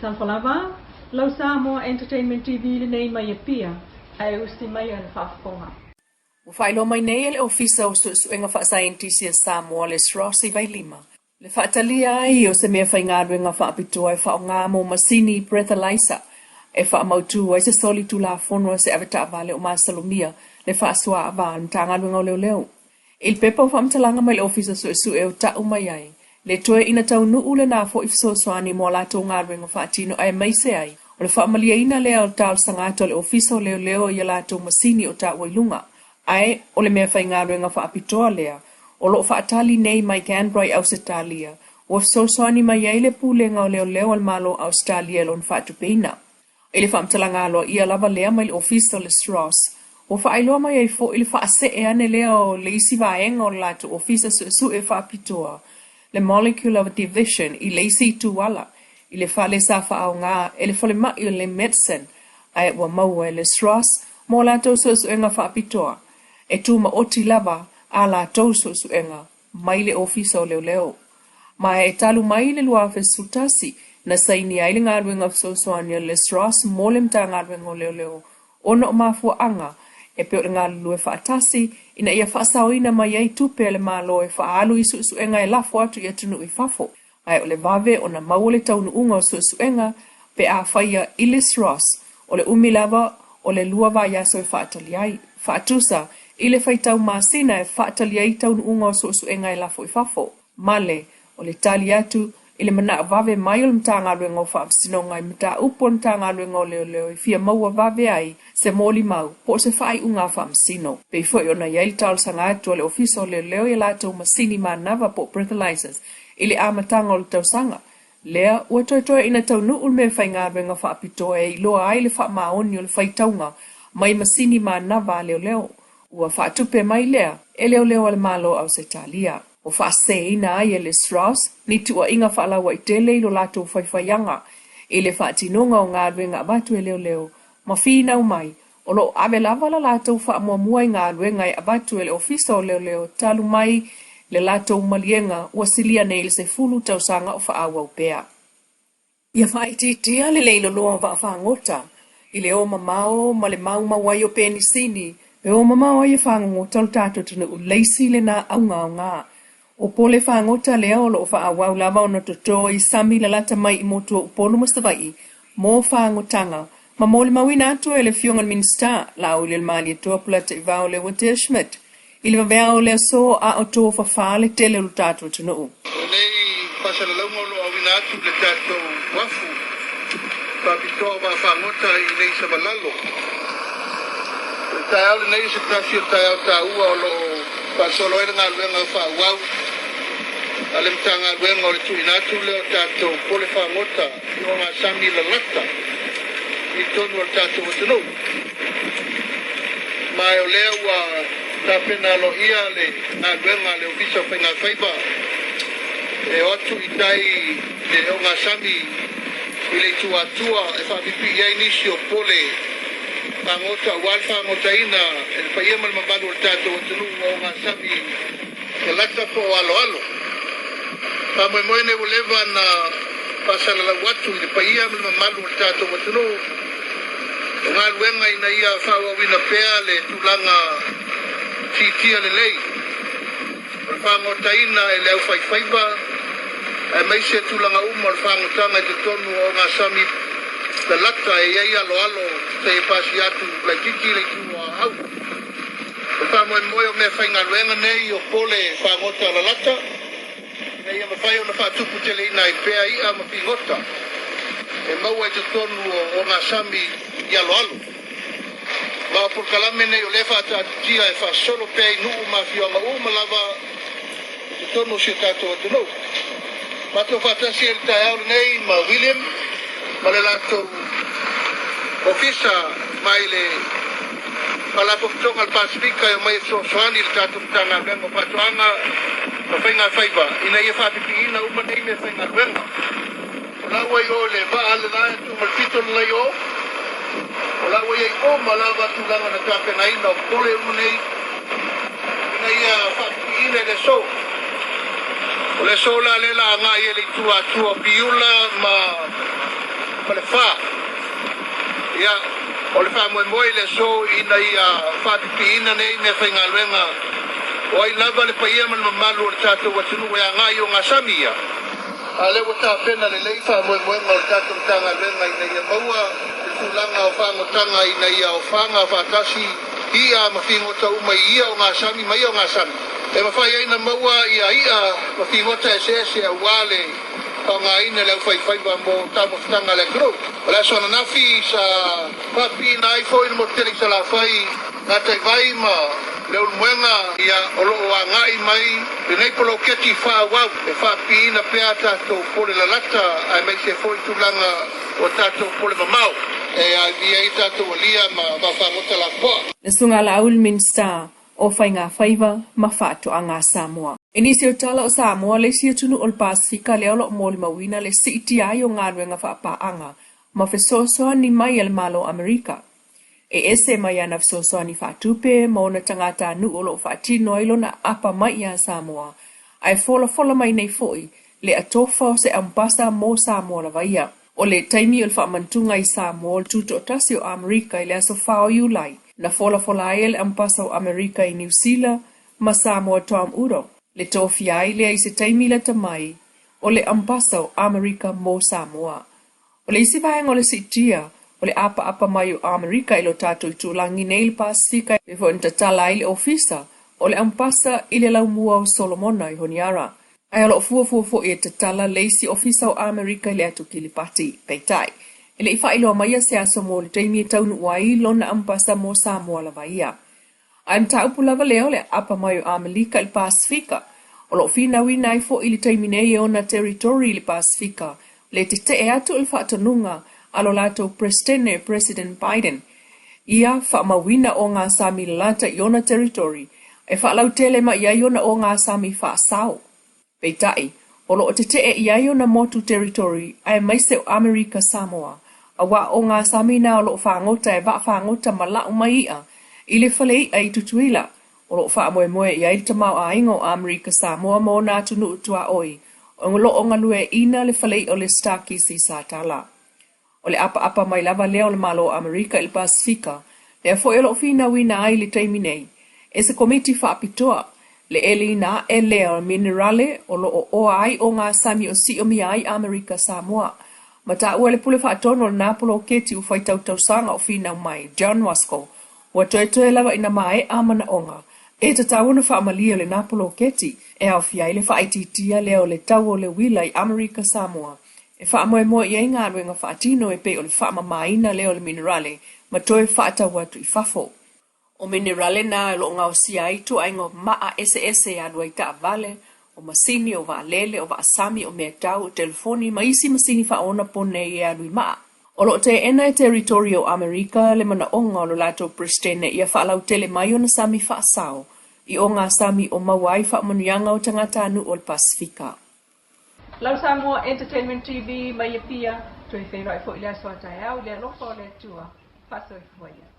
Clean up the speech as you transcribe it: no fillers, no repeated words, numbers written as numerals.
Salfalava, lau Samoa Entertainment TV le nei mai pia, ai usti mai an whaafonga. O whailo mai nei ele ofisa o su enga wha scientist ya Samoa le srosi vai lima. Le whaatalia ai o se mea whaingāru ngā whaapitua e wha o ngā mō masini breathalyzer e wha mautu ai se soli tu la whonua se aveta avale o Masalomia le wha asua avale mtangaru ngau leo leo. Il pepa o whamtalanga mai le ofisa su e o tau mai ai. Le toe ina tau nuu le nā fo ifso soani mo lato ngā ruenga whaatino ai mai se ai. O le whaamalia ina lea o tāl sangato le ofiso leo leo i lato masini o tā wailunga. Ai, o le mea whai ngā ruenga whaapitoa lea. O lo whaatali nei mai Canberra Australia. O ifso soani mai ai le pūlenga o leo leo al malo Australia lon whaatupeina. E le whaamtalanga aloa ia lava lea mai le ofiso le SROS. O whaailoa mai ai fo i le whaase e ane lea o le isi vaenga o lato ofisa su e whaapitoa. Le molecular division i le isi tuwala, i le whale sa whaao ngā, e le whale mai o le medicine, ai ua maua e le SROS, mō la tausu enga whaapitoa, e tūma oti lava, a la tausu enga, mai le ofisa o leo leo. Mai e talu mai le luafe sutasi, na saini ai le ngā ruenga sosoania le SROS, mō le mta ngā ruenga o leo leo, ono o mafua anga, e peo le ngā lue whaatasi, ina ia whaasawina mai ai tupe le malo e whaalu i suenga e lafo atu i atunu i whafo. Ai o le vave o na mau le taunu unga o suenga, pe a whaia i le SROS, o le umilava o le lua vai aso e whaatali ai. Whaatusa, i le whaitau maasina e whaatali ai taunu unga o suenga e lafo i whafo. Male, o le tali atu, i le mana vave mai o le mtanga ruenga o whaapsinonga i mta upo mtanga ruenga o leo leo i fia maua vave ai se moli mau po se whai unga whaapsino. Pei fwoi o na yaili taul sanga atu o le ofisa o leo leo i lato masini manava po breathalyzers i le amatanga o le tau sanga. Lea, ua toitoa ina tau nuu me whai ngā ruenga whaapitoa e loa ai le wha maoni o le whai taunga mai masini manava leo leo. Ua whaatupe mai lea e leo leo ale malo au se talia. O whaase ina ai e le SROS, ni tua inga whaalawa i tele ilo lato whaiwhaianga, e le whaatinonga o ngā ruenga abatu e leo leo, ma whina umai, o lo ave lava la lato whaamua i ngā ruenga e abatu e le ofisa o leo leo, talu mai le lato umalienga ua silia nei le se fulu tausanga o whaawa upea. Ia whaititia le leilo loa whaafangota, i le o mamao ma le mau mawai o penisini, e o mamao ai e whangota o tato tunu u leisi le na au ngā. O pole whangota lea o lo whaawau lava o na toto i sami la lata mai i motua upolo mastawai, mō whangotanga, ma mōle mawina atu e le fiongan minsta, la o le mali e toa pulata i vao le Winter Schmidt, i le vavea o le so a o tō whawhale tele lo tātou tunu. O nei pasala launga lo awina atu le tātou wafu, pāpitoa wa whangota i nei sa malalo. Tai au nei se tasi o tai au tā ua o lo pasolo e ngā luenga whaawau. Ale mtanga luenga o le tui natu leo tātou pole whangota i o ngā sami la lata i tonu o tātou o tunu. Mai o lea ua tāpena lo ia le ngā luenga le ofisa whai ngā whaiba e otu i tai le o ngā sami i le tuatua e whapipi iai nisi o pole whangota wal whangota ina e le whaiema le mabalu o tātou o tunu o ngā sami e lata po alo alo. Pamoi moine o leva na pasala la watu i le whaiema le mabalu o tātou o tunu o ngā luenga ina ia whawawina pea le tulanga titia le lei. O whangota ina e leo whaiwhaiba e meise tulanga uma o whangotanga i te tonu o ngā sami la lata e iai alo alo te e pasi atu la kiki le tua au. O whamoe moe o mea whainga luenga nei o pole whangota la lata. Nei ama whai o na whaatupu tele ina i pea i ama whingota. E maua i te tonu o ngā sami i alo alo. Ma o purkalame nei o lefa tia e whaasolo pea i nuu ma whionga uma lava i te tonu si tātou atu nou. Mato whaatasi e tai au nei ma William ma le lato ofisa mai le palapo tonga al Pasifika e mai soani le tato tanga vengo patuanga o whainga whaiba ina ia whapipi ina uma nei me whainga vengo o la wai o le va ale la tu malpito le lai o la wai o malava tu langa na tape na ina o pole uma nei ina ia whapipi ina le so o le so la le la nga ia le tua piula ma pale fa ia o le fa mo le so ina ia fa pina nei me fa ngalwenga o i lava le paia man mamalu o tato wa tunu wa nga yo nga samia ale wa ta pena le leifa mo mo tato tanga lenga ina ia maua tulanga o fa ngotanga ina ia o fanga fa kasi ia mafingo ta uma ia o nga sami mai o nga sami e ma fa ia maua ia mafingo ta ese wale nga ina le fai ba mo ta mo tanga le group wala so na fi sa papi na ifo mo tele sa la fai na te vai ma le mwenga ia olo nga i mai nei polo keti fa wa e fa pina peata to pole la lata ai mai se foi tulanga o tato pole mamau e ai via ita to lia ma va fa mo la po le sunga la Ulminster o whainga whaiva ma whātu a ngā Samoa. Inisi o tala o Samoa le si tunu o le Pasifika le olo mōli mawina le si iti ai o ngā ruenga whapaanga ma whesosoa ni mai al malo Amerika. E ese mai ana whesosoa ni whātupe ma ona tangata nu o lo whātino ilo na apa mai a Samoa. Ai fola mai nei foi le atofa o se ambasa mo Samoa la vaia. O le taimi o le whamantunga i Samoa le tuto o tasi o Amerika i le aso whao iulai. Na fola ai le ampasa o Amerika i New Zealand ma Samoa Tom Uro. Le tofi ai le ai se taimi la tamai o le ampasa o Amerika mo Samoa. O le isi vaenga o le sitia o le apa mai o Amerika i lo tato i tūlangi nei le Pasifika e fo ntatala ai le ofisa o le ampasa i le laumua o Solomona i Honiara. Ai alo fua i tatala le isi ofisa o Amerika i le atu Kilipati, peitai. Ele ifa ilo mai se aso mo le taimi taunu wai lona ampasa mo Samoa la vaia. Ai mta upu lava leo le apa mai o Amerika il Pasifika. O lo fina wina i fo ili taimi nei o na territory il Pasifika. Le te e atu il whaatanunga alo lato President Biden. Ia wha mawina o ngā Sami lata i ona territory. E wha lau tele ma ia i ona o ngā Sami wha sao. Peitai, o lo te ia i ona motu territory ai maise o Amerika Samoa. Awa o ngā Sami na o lo whaangota e wa whaangota ma lau mai ia. I le whalei ai tutuila. O lo wha moe i ai tamau a ingo o Amerika Samoa mo nā tunu utua oi. O ngolo o ngalue ina le whalei o le Starkisi sa tala. O le apa mai lava leo le malo Amerika il Pasifika. Le fo e lo fina wina ai le taimi nei. E se komiti whaapitoa. Le elina e leo minerale o lo o ai o ngā Sami o si o mi ai Amerika Samoa. Ma ta ua le pule whaatono le napolo keti u whaitautau sanga o fina mai, John Wasco. Ua toe lava ina mai amana onga. E ta tauna whaamalia le napolo keti. E au fiai le whaititia leo le tau o le wila i Amerika Samoa. E whaamoe i ai ngā ruenga whaatino e pe o le whaamamaina leo le minerale. Ma toe whaatau atu i whafo. O minerale na e lo ngau si ai tu aingo maa ese a duai ta vale. O masini o wa lele o wa asami o mea tau o telefoni ma isi masini whaona pone e anui maa. O lo te ena e territorio Amerika le mana onga o lo lato pristene ia whaalau tele mai o na Sami whaasao. I o ngā Sami o mawai whaamanuanga o tangata anu o le Pasifika. Lau Samoa Entertainment TV mai pia, toi whairai fo ilia soa tai au, lia loko le tua, paso i fuaia.